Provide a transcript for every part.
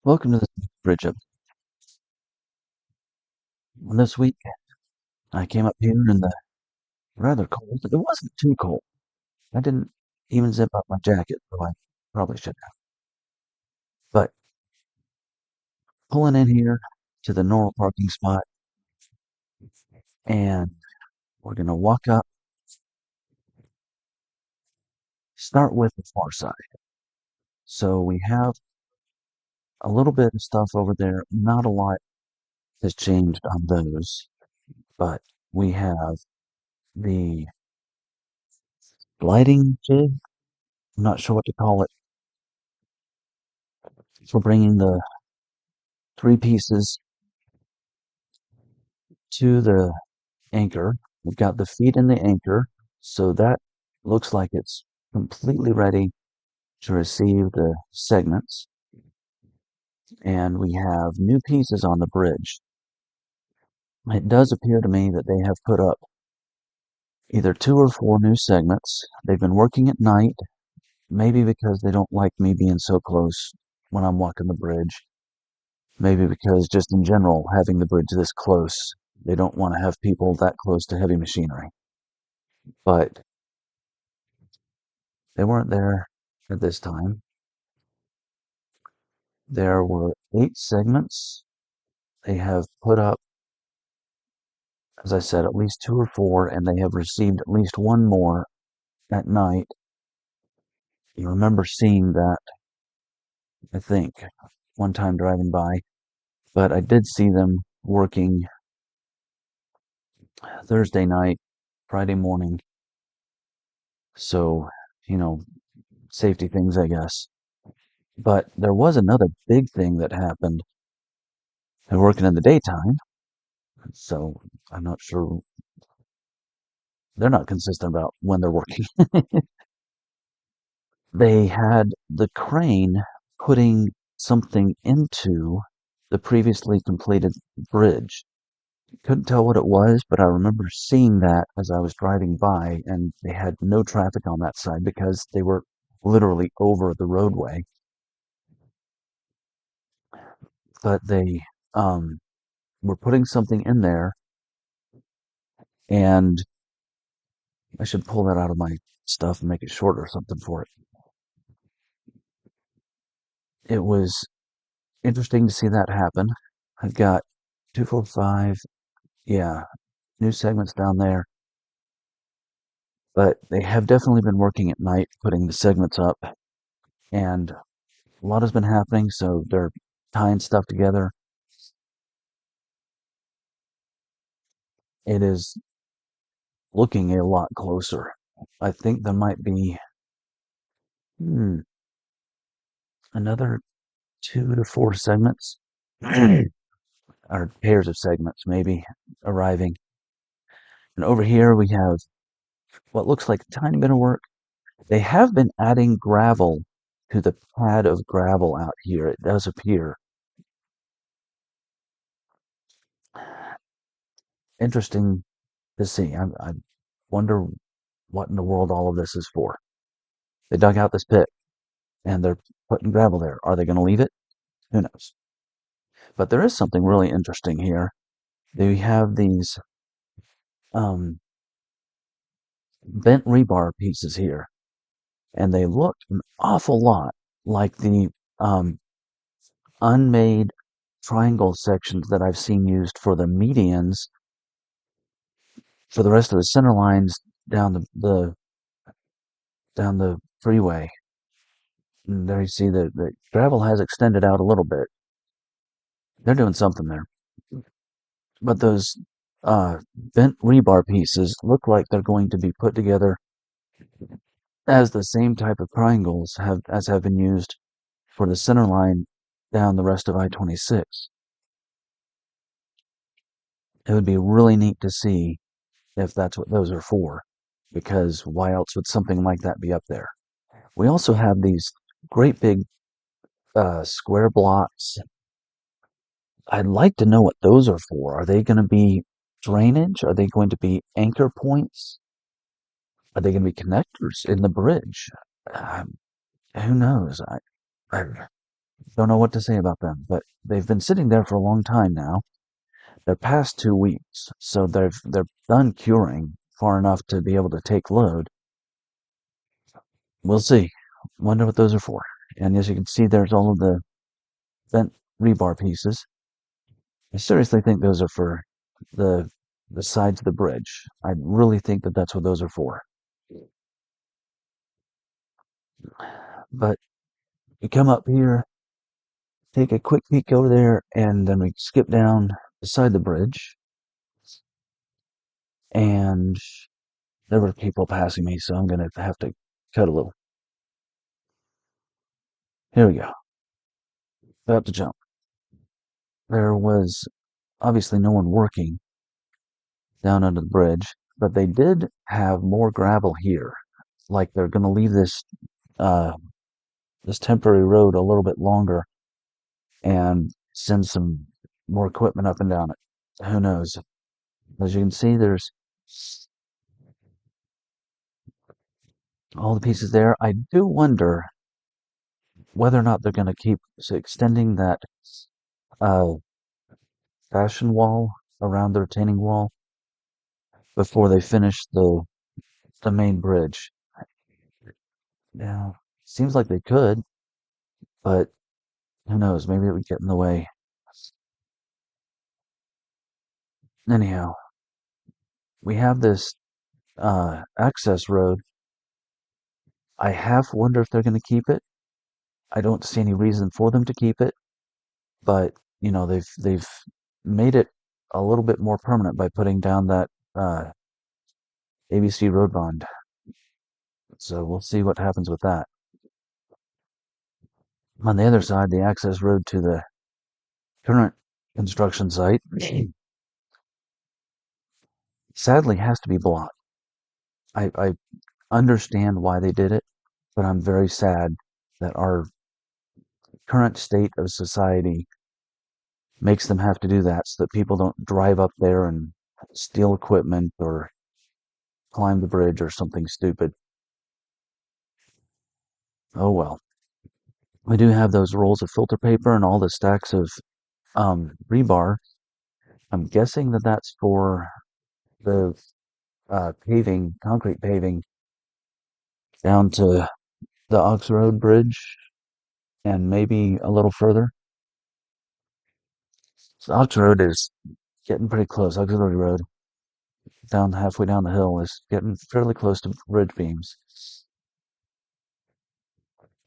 Welcome to the bridge up. This week, I came up here in the rather cold. It wasn't too cold. I didn't even zip up my jacket, though I probably should have. But pulling in here to the normal parking spot, and we're going to walk up, start with the far side. So we have a little bit of stuff over there. Not a lot has changed on those, but we have the lighting jig. I'm not sure what to call it. So we're bringing the three pieces to the anchor. We've got the feet in the anchor, so that looks like it's completely ready to receive the segments. And we have new pieces on the bridge. It does appear to me that they have put up either 2 or 4 new segments. They've been working at night, maybe because they don't like me being so close when I'm walking the bridge. Maybe because just in general, having the bridge this close, they don't want to have people that close to heavy machinery. But they weren't there at this time. There were 8 segments. They have put up, as I said, at least 2 or 4, and they have received at least 1 more at night. You remember seeing that, I think, one time driving by, but I did see them working Thursday night, Friday morning. So, you know, safety things, I guess. But there was another big thing that happened. They're working in the daytime, so I'm not sure. They're not consistent about when they're working. They had the crane putting something into the previously completed bridge. Couldn't tell what it was, but I remember seeing that as I was driving by, and they had no traffic on that side because they were literally over the roadway. But they were putting something in there, and I should pull that out of my stuff and make it short or something for it. It was interesting to see that happen. I've got 245, yeah, new segments down there, but they have definitely been working at night putting the segments up, and a lot has been happening, so they're tying stuff together. It is looking a lot closer. I think there might be another 2 to 4 segments, or pairs of segments maybe, arriving. And over here we have what looks like a tiny bit of work. They have been adding gravel to the pad of gravel out here. It does appear. Interesting to see. I wonder what in the world all of this is for. They dug out this pit and they're putting gravel there. Are they going to leave it? Who knows? But there is something really interesting here. They have these bent rebar pieces here, and they look an awful lot like the unmade triangle sections that I've seen used for the medians for the rest of the center lines down the freeway. And there you see the gravel has extended out a little bit. They're doing something there. But those bent rebar pieces look like they're going to be put together as the same type of triangles have been used for the center line down the rest of I-26. It would be really neat to see if that's what those are for, because why else would something like that be up there? We also have these great big square blocks. I'd like to know what those are for. Are they going to be drainage? Are they going to be anchor points? Are they going to be connectors in the bridge? Who knows? Don't know what to say about them, but they've been sitting there for a long time now. They're past 2 weeks, so they're done curing far enough to be able to take load. We'll see. Wonder what those are for. And as you can see, there's all of the bent rebar pieces. I seriously think those are for the the sides of the bridge. I really think that that's what those are for. But we come up here, take a quick peek over there, and then we skip down beside the bridge. And there were people passing me, so I'm going to have to cut a little. Here we go. About to jump. There was obviously no one working down under the bridge, but they did have more gravel here. Like they're going to leave uh, this temporary road a little bit longer and send some more equipment up and down it. Who knows? As you can see, there's all the pieces there. I do wonder whether or not they're going to keep extending that uh, fashion wall around the retaining wall before they finish the main bridge. Yeah, seems like they could, but who knows? Maybe it would get in the way. Anyhow, we have this access road. I half wonder if they're going to keep it. I don't see any reason for them to keep it, but they've made it a little bit more permanent by putting down that ABC road bond. So we'll see what happens with that. On the other side, the access road to the current construction site sadly has to be blocked. I understand why they did it, but I'm very sad that our current state of society makes them have to do that so that people don't drive up there and steal equipment or climb the bridge or something stupid. Oh well. We do have those rolls of filter paper and all the stacks of rebar. I'm guessing that that's for the paving, concrete paving down to the Ox Road Bridge and maybe a little further. So Ox Road is getting pretty close. Auxiliary Road, down halfway down the hill, is getting fairly close to bridge beams.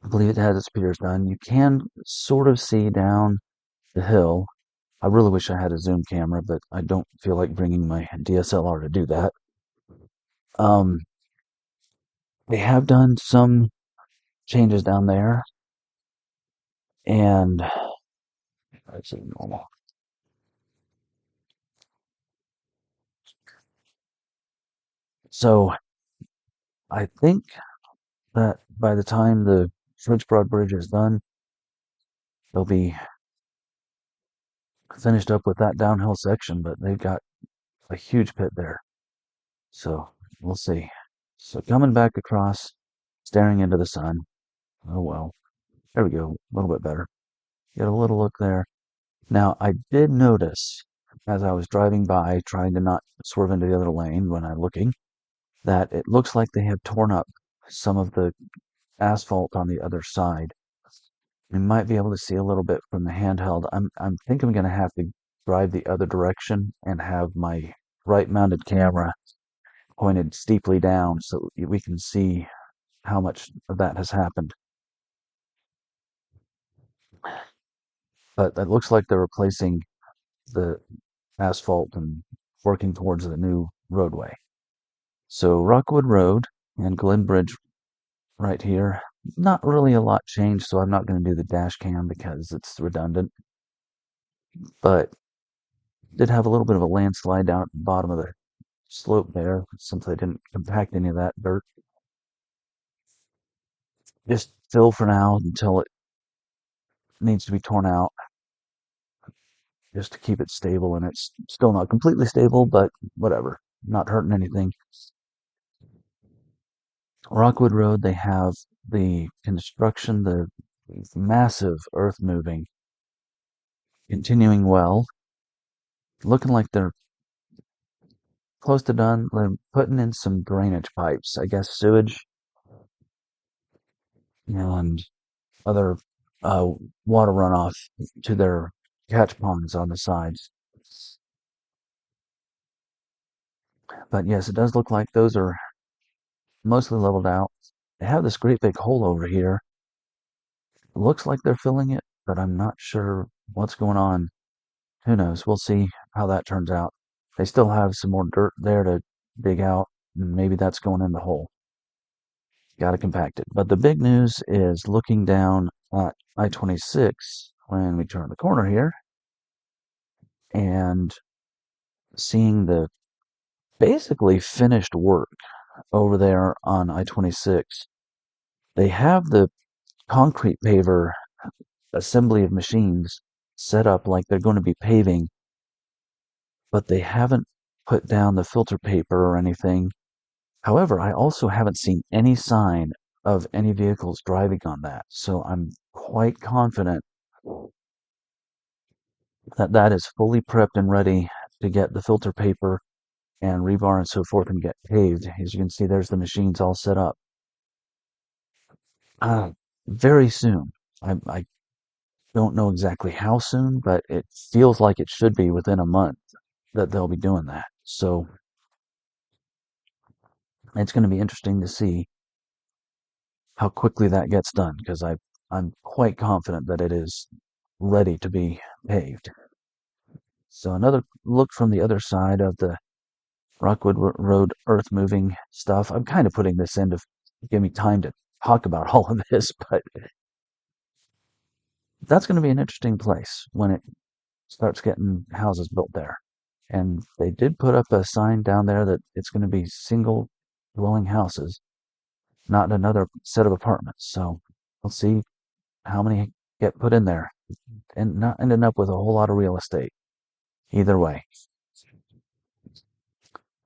I believe it has its piers done. You can sort of see down the hill. I really wish I had a zoom camera, but I don't feel like bringing my DSLR to do that. Um, they have done some changes down there, and that's normal. So I think that by the time the French Broad Bridge is done, they'll be finished up with that downhill section, but they've got a huge pit there. So we'll see. So coming back across, staring into the sun. Oh well. There we go. A little bit better. Get a little look there. Now, I did notice as I was driving by, trying to not swerve into the other lane when I'm looking, that it looks like they have torn up some of the asphalt on the other side. You might be able to see a little bit from the handheld. I think I'm going to have to drive the other direction and have my right-mounted camera pointed steeply down so we can see how much of that has happened. But it looks like they're replacing the asphalt and working towards the new roadway. So Rockwood Road and Glen Bridge right here. Not really a lot changed, so I'm not going to do the dash cam because it's redundant. But did have a little bit of a landslide down at the bottom of the slope there since I didn't compact any of that dirt. Just fill for now until it needs to be torn out just to keep it stable, and it's still not completely stable, but whatever. Not hurting anything. Rockwood Road, they have the construction, the Massive earth moving, continuing well, looking like they're close to done. They're putting in some drainage pipes, I guess sewage and other uh, water runoff to their catch ponds on the sides. But yes, it does look like those are mostly leveled out. They have this great big hole over here. It looks like they're filling it, but I'm not sure what's going on. Who knows? We'll see how that turns out. They still have some more dirt there to dig out, and maybe that's going in the hole. Got to compact it. But the big news is looking down at I-26 when we turn the corner here and seeing the basically finished work over there on I-26. They have the concrete paver assembly of machines set up like they're going to be paving, but they haven't put down the filter paper or anything. However, I also haven't seen any sign of any vehicles driving on that, so I'm quite confident that that is fully prepped and ready to get the filter paper and rebar and so forth and get paved. As you can see, there's the machines all set up. Very soon. I don't know exactly how soon, but it feels like it should be within a month that they'll be doing that. So it's going to be interesting to see how quickly that gets done because I'm quite confident that it is ready to be paved. So another look from the other side of the Rockwood Road earth moving stuff. I'm kind of putting this in to give me time to talk about all of this, but that's going to be an interesting place when it starts getting houses built there. And they did put up a sign down there that it's going to be single dwelling houses, not another set of apartments. So we'll see how many get put in there and not ending up with a whole lot of real estate either way.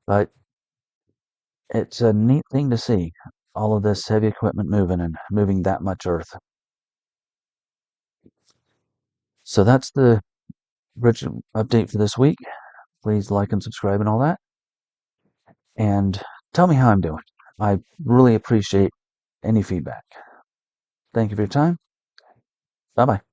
But it's a neat thing to see all of this heavy equipment moving and moving that much earth. So that's the bridge update for this week. Please like and subscribe and all that. And tell me how I'm doing. I really appreciate any feedback. Thank you for your time. Bye bye.